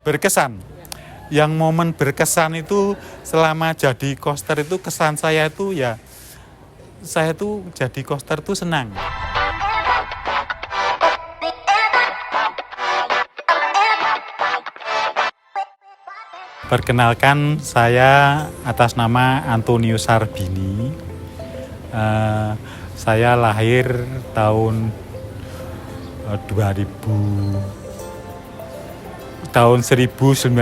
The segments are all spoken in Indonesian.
Berkesan. Yang momen berkesan itu selama jadi coaster itu kesan saya itu ya saya tuh jadi coaster tuh senang. Perkenalkan saya atas nama Antonius Sarbini. Saya lahir tahun 1965,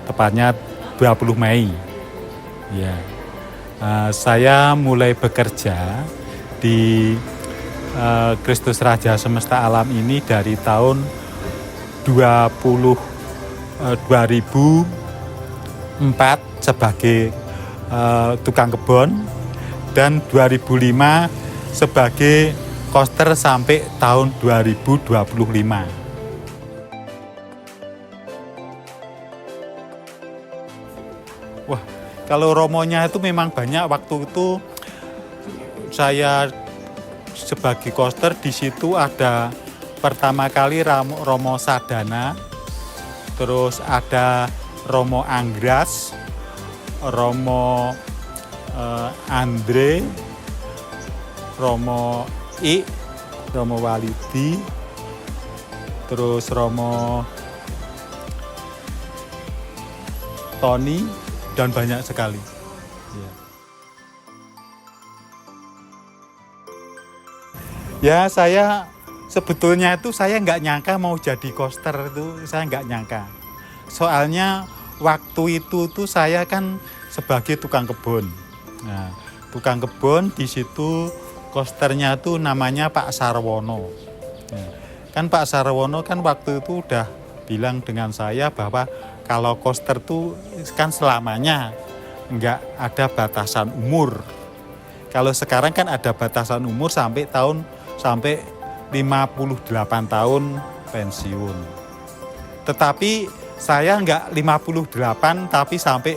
tepatnya 20 Mei. Ya, saya mulai bekerja di Kristus Raja Semesta Alam ini dari tahun 2004 sebagai tukang kebun dan 2005 sebagai coaster sampai tahun 2025. Wah, kalau romonya itu memang banyak. Waktu itu saya sebagai coaster di situ ada pertama kali Romo Sadana, terus ada Romo Anggras, Romo Andre, Romo Romo Walidi, terus Romo Tony, dan banyak sekali. Ya, saya sebetulnya itu saya nggak nyangka mau jadi coaster itu, saya nggak nyangka. Soalnya waktu itu tuh saya kan sebagai tukang kebun. Nah, tukang kebun di situ coasternya tuh namanya Pak Sarwono. Nah, kan Pak Sarwono kan waktu itu udah bilang dengan saya bahwa kalau coaster tuh kan selamanya nggak ada batasan umur. Kalau sekarang kan ada batasan umur sampai 58 tahun pensiun. Tetapi saya nggak 58 tapi sampai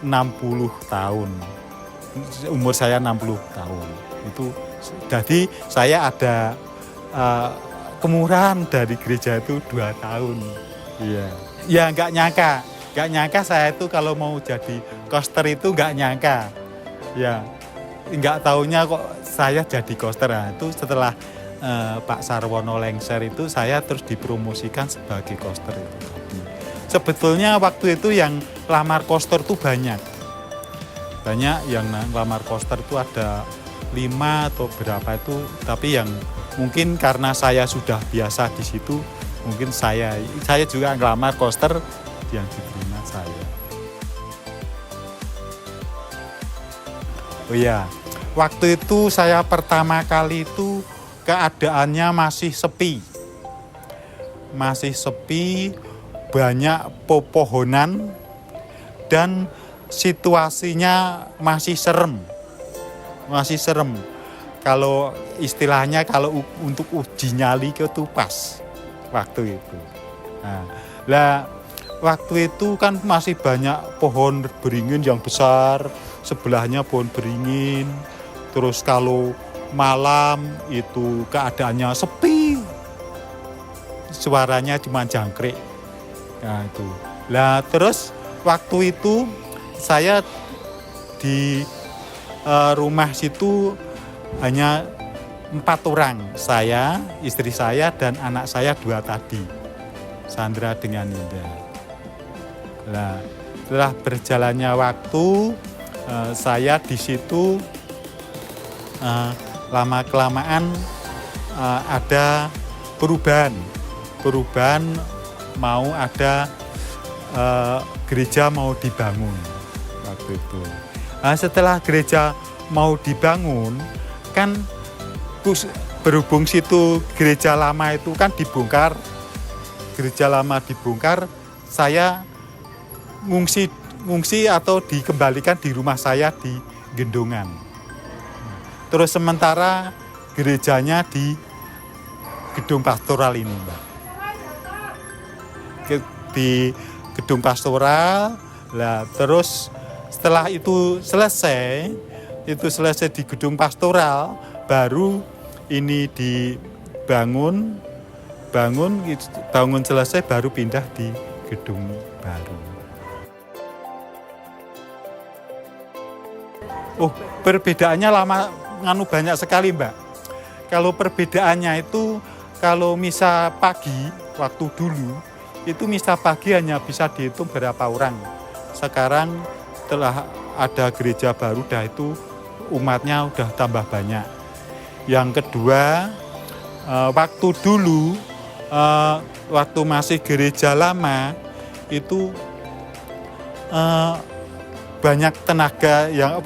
60 tahun. Umur saya 60 tahun. Itu jadi saya ada kemurahan dari gereja itu 2 tahun. Iya. Ya nggak nyangka saya itu kalau mau jadi coaster itu nggak nyangka. Ya, nggak taunya kok saya jadi coaster. Nah, itu setelah Pak Sarwono lengser itu saya terus dipromosikan sebagai coaster itu. Sebetulnya waktu itu yang lamar coaster tuh banyak yang lamar coaster itu ada 5 atau berapa itu, tapi yang mungkin karena saya sudah biasa di situ, mungkin saya juga ngelamar coaster yang diterima saya. Oh iya, waktu itu saya pertama kali itu keadaannya masih sepi, banyak pepohonan dan situasinya masih serem. Kalau istilahnya kalau untuk uji nyali itu pas waktu itu. Nah, waktu itu kan masih banyak pohon beringin yang besar, sebelahnya pohon beringin. Terus kalau malam itu keadaannya sepi, suaranya cuma jangkrik. Nah itu. Nah terus waktu itu saya di rumah situ hanya 4 orang, saya, istri saya, dan anak saya 2 tadi, Sandra dengan Ninda. Nah setelah berjalannya waktu, saya di situ lama-kelamaan ada perubahan mau ada gereja mau dibangun waktu itu. Nah, setelah gereja mau dibangun kan berhubung situ gereja lama itu kan dibongkar, saya ngungsi atau dikembalikan di rumah saya di Gendongan. Terus sementara gerejanya di gedung pastoral ini, Mbak. Di gedung pastoral. Lah terus setelah itu selesai di gedung pastoral, baru ini dibangun bangun selesai baru pindah di gedung baru. Oh, perbedaannya lama banyak sekali, Mbak. Kalau perbedaannya itu kalau misa pagi waktu dulu itu misa pagi hanya bisa dihitung berapa orang. Sekarang setelah ada gereja baru itu umatnya udah tambah banyak. Yang kedua, waktu dulu waktu masih gereja lama itu banyak tenaga yang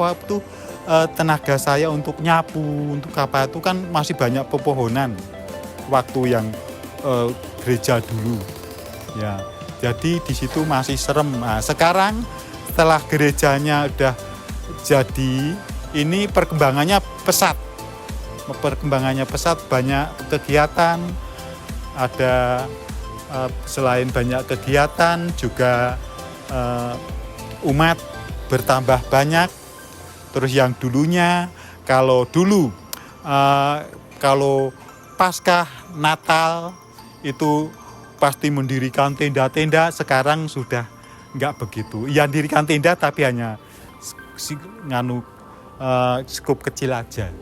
tenaga saya untuk nyapu, untuk apa itu kan masih banyak pepohonan waktu yang gereja dulu. Ya, jadi di situ masih serem. Nah, sekarang setelah gerejanya udah jadi, ini perkembangannya pesat. Perkembangannya pesat, banyak kegiatan. Ada selain banyak kegiatan juga umat bertambah banyak. Terus yang dulunya kalau dulu kalau Paskah Natal itu pasti mendirikan tenda-tenda, sekarang sudah enggak begitu. Ya dirikan tenda tapi hanya skup kecil aja.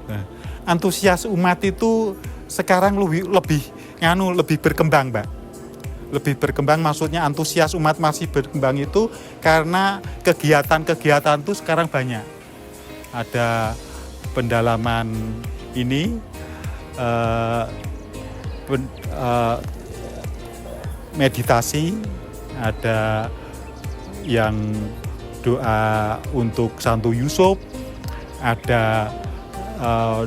Nah, antusias umat itu sekarang lebih berkembang, Mbak. Lebih berkembang maksudnya antusias umat masih berkembang itu karena kegiatan-kegiatan itu sekarang banyak. Ada pendalaman ini, meditasi, ada yang doa untuk Santo Yusuf, ada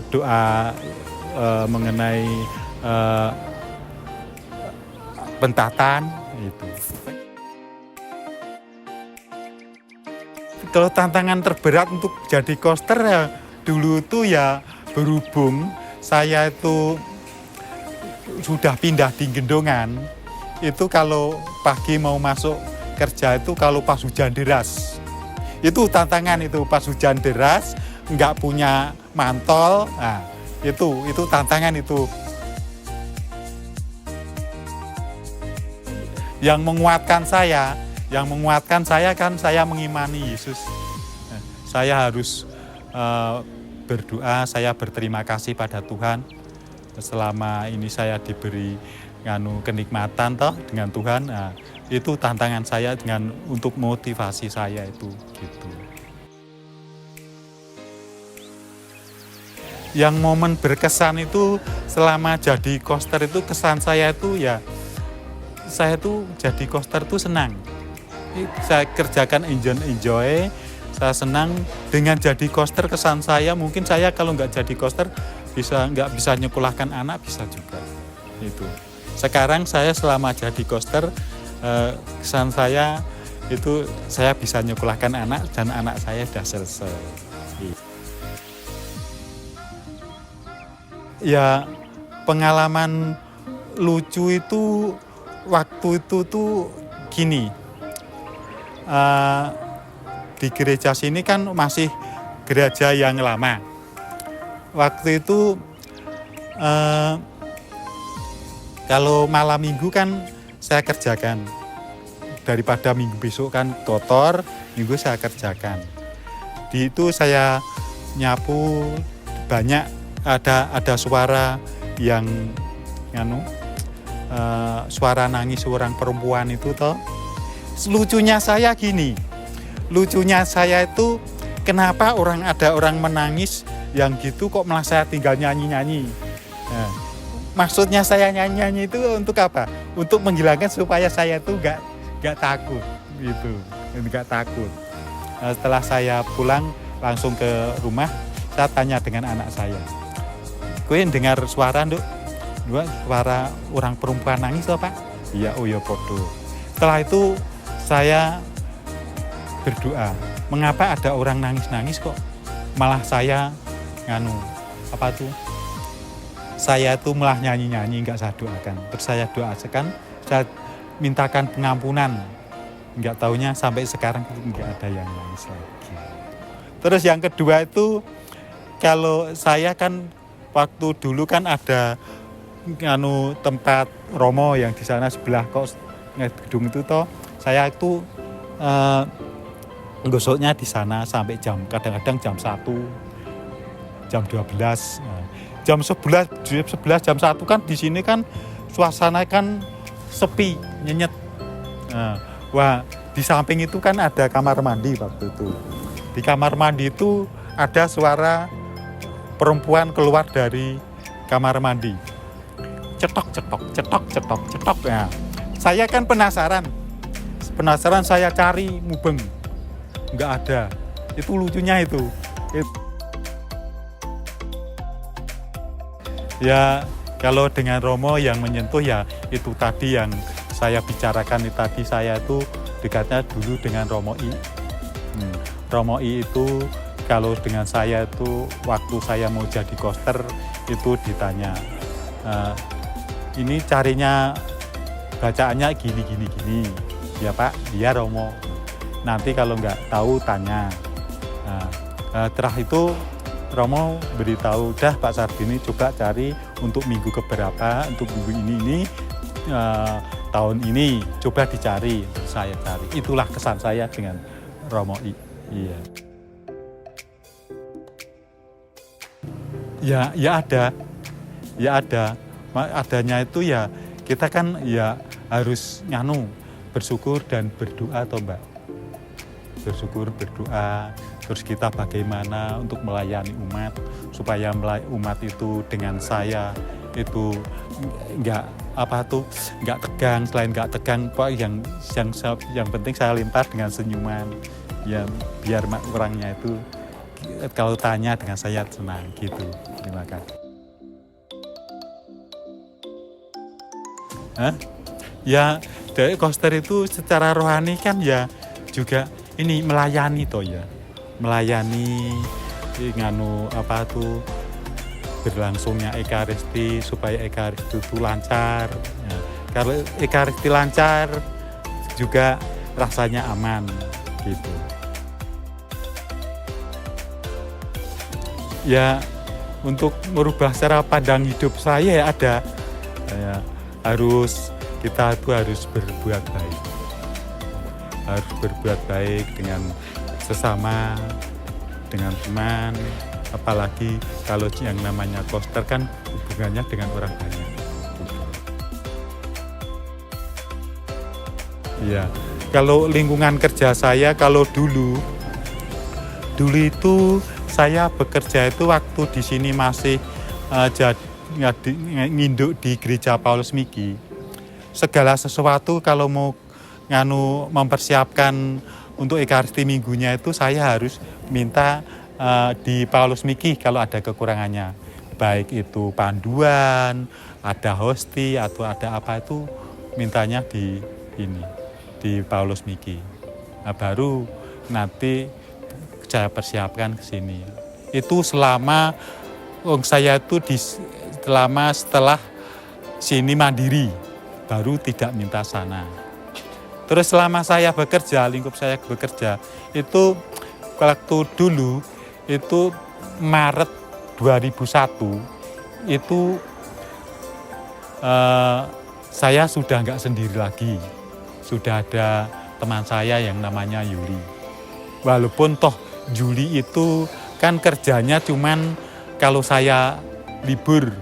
doa mengenai pentatan itu. Kalau tantangan terberat untuk jadi koster ya dulu itu ya berhubung saya itu sudah pindah di Gendongan, itu kalau pagi mau masuk kerja itu kalau pas hujan deras. Itu tantangan itu pas hujan deras, nggak punya mantol, nah itu tantangan itu. Yang menguatkan saya kan saya mengimani Yesus. Saya harus berdoa, saya berterima kasih pada Tuhan selama ini saya diberi kenikmatan dengan Tuhan. Nah, itu tantangan saya untuk motivasi saya itu gitu. Yang momen berkesan itu selama jadi koster itu kesan saya itu ya saya tuh jadi koster tuh senang. Saya kerjakan enjoy, saya senang dengan jadi koster. Kesan saya mungkin saya kalau nggak jadi koster nggak bisa nyekolahkan anak bisa juga. Itu. Sekarang saya selama jadi koster kesan saya itu saya bisa nyekolahkan anak dan anak saya sudah selesai. Ya pengalaman lucu itu waktu itu tuh gini, di gereja sini kan masih gereja yang lama. Waktu itu kalau malam minggu kan saya kerjakan, daripada minggu besok kan kotor, minggu saya kerjakan. Di itu saya nyapu banyak ada suara yang suara nangis seorang perempuan itu toh. Lucunya saya gini, itu kenapa ada orang menangis yang gitu kok malah saya tinggal nyanyi-nyanyi. Nah, maksudnya saya nyanyi-nyanyi itu untuk apa? Untuk menghilangkan supaya saya itu nggak takut gitu, nggak takut. Nah, setelah saya pulang langsung ke rumah, saya tanya dengan anak saya, "Kowe dengar suara, Nduk? Suara orang perempuan nangis toh, Pak?" "Iya, oh ya podo." Setelah itu saya berdoa, mengapa ada orang nangis-nangis kok malah saya saya tuh malah nyanyi-nyanyi, nggak saya doakan. Terus saya doakan, saya mintakan pengampunan. Nggak taunya sampai sekarang nggak ada yang nangis lagi. Terus yang kedua itu kalau saya kan waktu dulu kan ada tempat Romo yang di sana sebelah kos gedung itu toh, saya itu gosoknya di sana sampai kadang-kadang jam 1, jam 12. Jam 11 jam 1 kan di sini kan suasana kan sepi, nyenyet. Wah, di samping itu kan ada kamar mandi waktu itu. Di kamar mandi itu ada suara perempuan keluar dari kamar mandi. Cetok cetok cetok cetok cetok. Ya. Saya kan penasaran saya cari mubeng, nggak ada. Itu lucunya itu. Ya kalau dengan Romo yang menyentuh ya itu tadi yang saya bicarakan tadi, saya itu dekatnya dulu dengan Romo I. Romo I itu kalau dengan saya itu waktu saya mau jadi koster itu ditanya, ini carinya bacaannya gini. Ya Pak, dia Romo. Nanti kalau nggak tahu tanya. Setelah itu Romo beritahu, dah Pak Sarbini coba cari untuk minggu keberapa, untuk minggu ini tahun ini coba dicari. Saya cari. Itulah kesan saya dengan Romo I. Iya. Ya ada. Adanya itu ya kita kan ya harus bersyukur dan berdoa toh Mbak. Bersyukur, berdoa, terus kita bagaimana untuk melayani umat supaya umat itu dengan saya itu nggak tegang. Selain nggak tegang, Pak, yang penting saya limpah dengan senyuman, ya biar orangnya itu kalau tanya dengan saya senang gitu. Terima kasih. Ya dari koster itu secara rohani kan ya juga ini melayani toh ya, melayani berlangsungnya Ekaristi supaya Ekaristi itu lancar. Ya. Kalau Ekaristi lancar juga rasanya aman gitu. Ya untuk merubah cara pandang hidup saya ya ada. Kita harus berbuat baik. Harus berbuat baik dengan sesama, dengan teman, apalagi kalau yang namanya koster kan hubungannya dengan orang banyak. Ya, kalau lingkungan kerja saya, kalau dulu itu saya bekerja itu waktu di sini masih nginduk di Gereja Paulus Miki. Segala sesuatu kalau mau mempersiapkan untuk Ekaristi minggunya itu saya harus minta di Paulus Miki kalau ada kekurangannya. Baik itu panduan, ada hosti atau ada apa itu mintanya di Paulus Miki. Nah, baru nanti saya persiapkan ke sini. Itu selama saya itu setelah sini mandiri, baru tidak minta sana. Terus selama saya bekerja, lingkup saya bekerja, itu waktu dulu, itu Maret 2001, itu saya sudah nggak sendiri lagi. Sudah ada teman saya yang namanya Yuli. Walaupun toh Juli itu kan kerjanya cuman kalau saya liburnya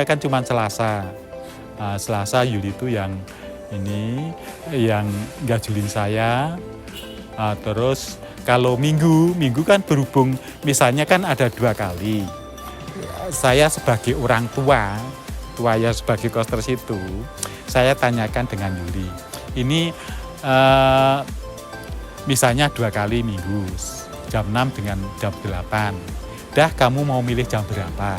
kan cuman Selasa. Selasa Yuli itu yang gajulin saya. Terus kalau minggu kan berhubung misalnya kan ada 2 kali. Saya sebagai orang tua ya sebagai koster situ, saya tanyakan dengan Yuli. Ini misalnya 2 kali minggu, jam 6 dengan jam 8. Dah kamu mau milih jam berapa?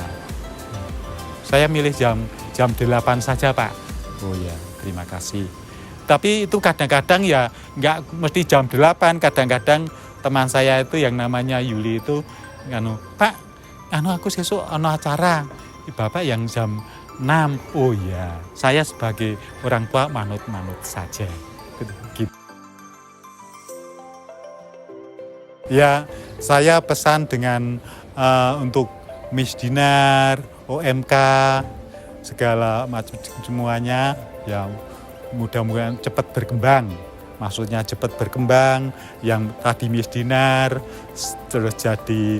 Saya milih jam 8 saja Pak. Oh ya, terima kasih. Tapi itu kadang-kadang ya nggak mesti jam 8, kadang-kadang teman saya itu yang namanya Yuli itu, Pak, aku sesuk acara, Bapak yang jam 6. Oh ya, saya sebagai orang tua manut-manut saja. Gitu. Ya, saya pesan dengan untuk Miss Dinar, OMK, segala macam semuanya, ya mudah-mudahan cepat berkembang. Maksudnya cepat berkembang, yang tadi Miss Dinar, terus jadi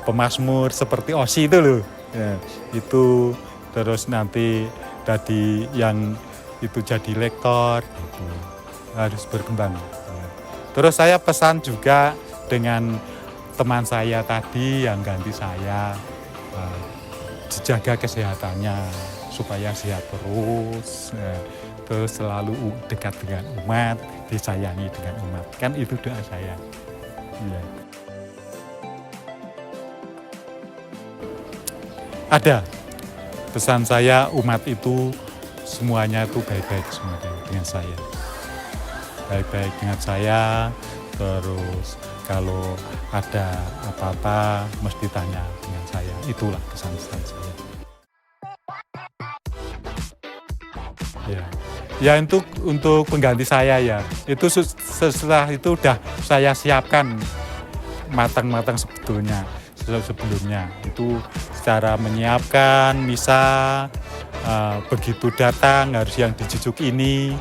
pemazmur seperti Osi itu loh. Ya, itu terus nanti tadi yang itu jadi lektor, itu harus berkembang. Terus saya pesan juga dengan teman saya tadi yang ganti saya, dijaga kesehatannya supaya sehat terus, terus selalu dekat dengan umat, disayangi dengan umat. Kan itu doa saya. Ya. Ada pesan saya, umat itu semuanya itu baik-baik semua dengan saya. Baik-baik dengan saya, terus kalau ada apa-apa mesti tanya dengan saya. Itulah pesan-pesan saya. Ya untuk pengganti saya ya, itu setelah itu udah saya siapkan matang-matang sebetulnya. Sebelumnya itu secara menyiapkan misa, begitu datang harus yang dijujuk ini,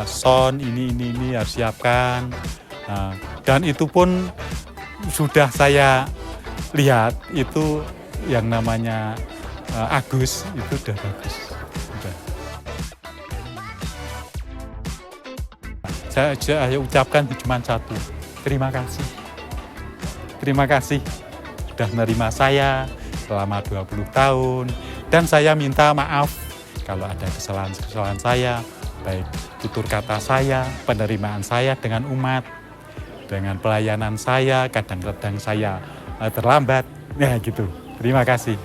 sound ini harus siapkan, dan itu pun sudah saya lihat itu yang namanya Agus itu udah bagus. Udah. Saya ucapkan cuma satu, terima kasih. Terima kasih sudah menerima saya selama 20 tahun, dan saya minta maaf kalau ada kesalahan-kesalahan saya, baik tutur kata saya, penerimaan saya dengan umat, dengan pelayanan saya, kadang-kadang saya terlambat, ya gitu. Terima kasih.